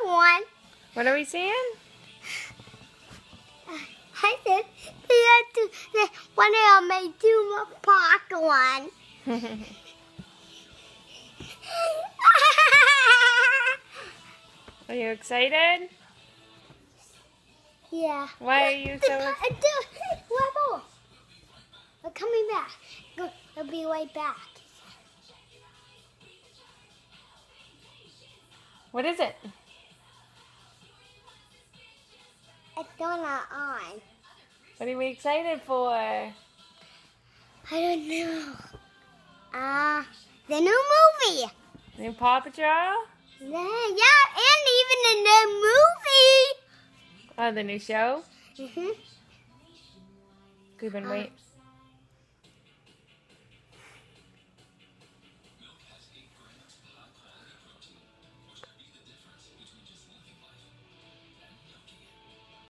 one. What are we seeing? I said, one of them made too much park one. Are you excited? Yeah. Why are you so excited? They're coming back. They'll be right back. What is it? It's not on. What are we excited for? I don't know. The new movie. New Paw Patrol? Yeah, and even the new movie. Oh, the new show? Mhm. We've been waiting.